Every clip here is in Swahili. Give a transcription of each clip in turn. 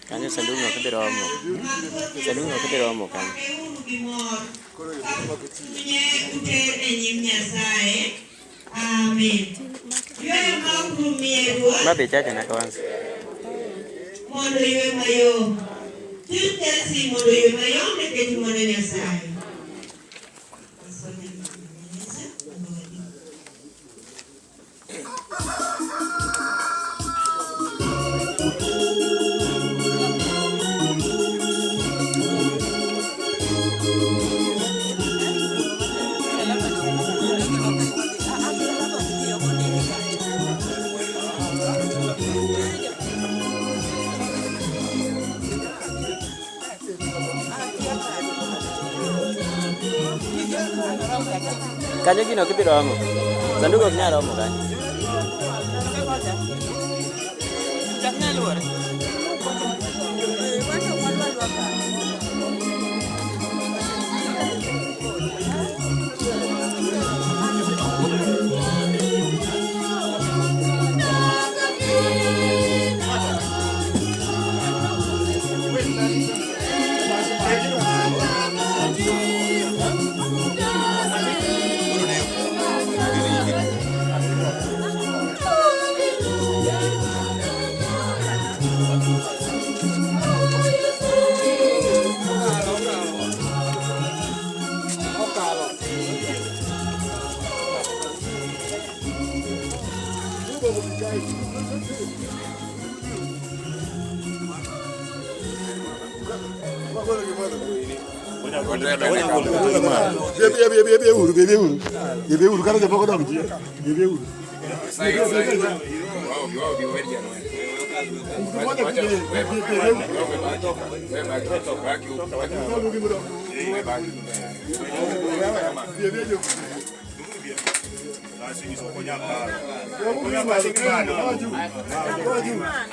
Kanyo salungo kadiromo. Salungo kadiromo kan. Amen. Mabe chacha na kwanza. Mondo ywe mayo. Tutesi mondo ywe mayo neketi mondo Nyasaye. Kanyo gino kadiromo. Sanduko kinyaromo kanyo.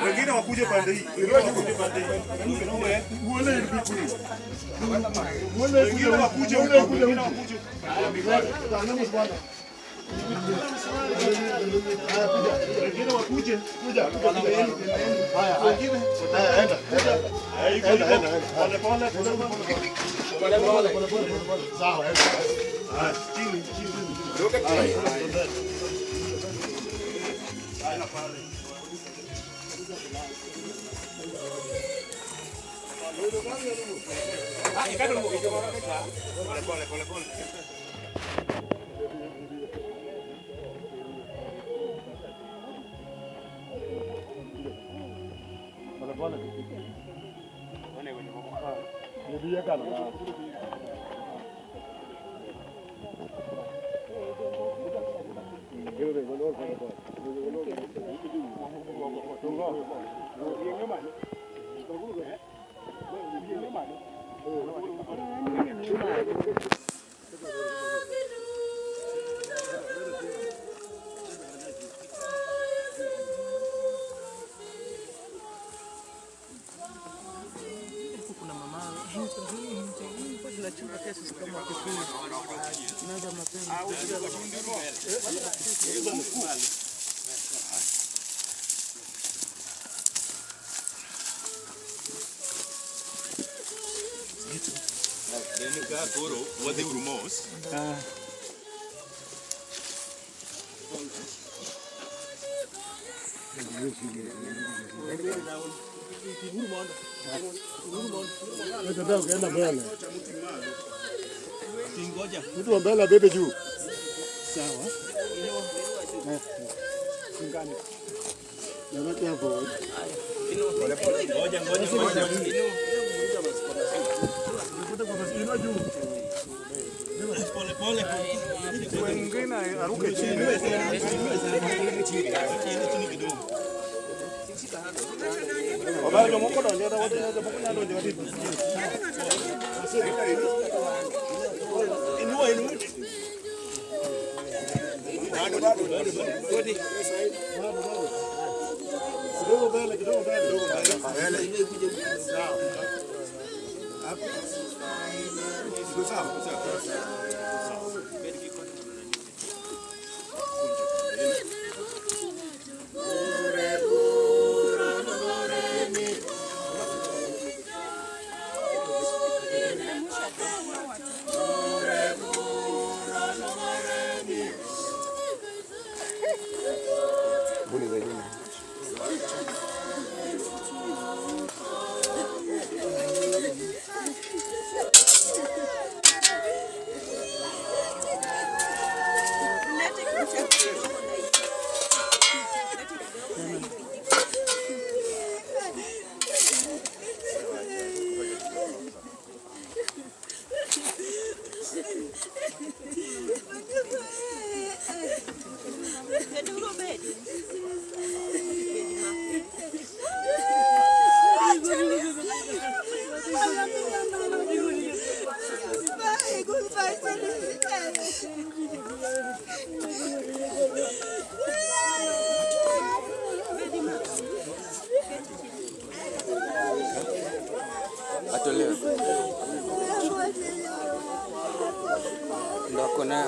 Wengine wakuje pande hii. Mtu mbele bebe juu. Sawa. Singani. Nabaki hapo. Pole pole. Ngoja. Pole pole. Wengine aruke chini. Wabaya moko ndio wote ndio wadi. Inua. Kidogo mbele. Sawa. Hapo. Sawa. Atolewe. Ndio kuna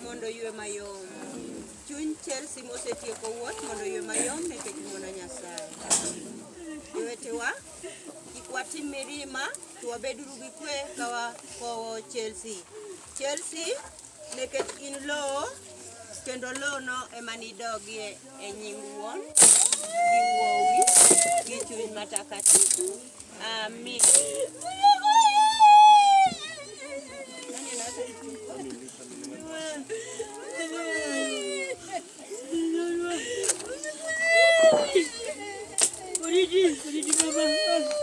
mondo yue mayom. Chuny Chelsea mosetieko wuoth mondo yue mayom nikech ng'wono Nyasaye. Jowetewa, kik watim mirima, to wabeduru gi kwe ka wakowo Chelsea. Chelsea nikech in lowo, kendo lowo no ema nidogie e nying Wuon, gi Wuowi, gi chuny matakatifu. Amin. What did you do, Mama?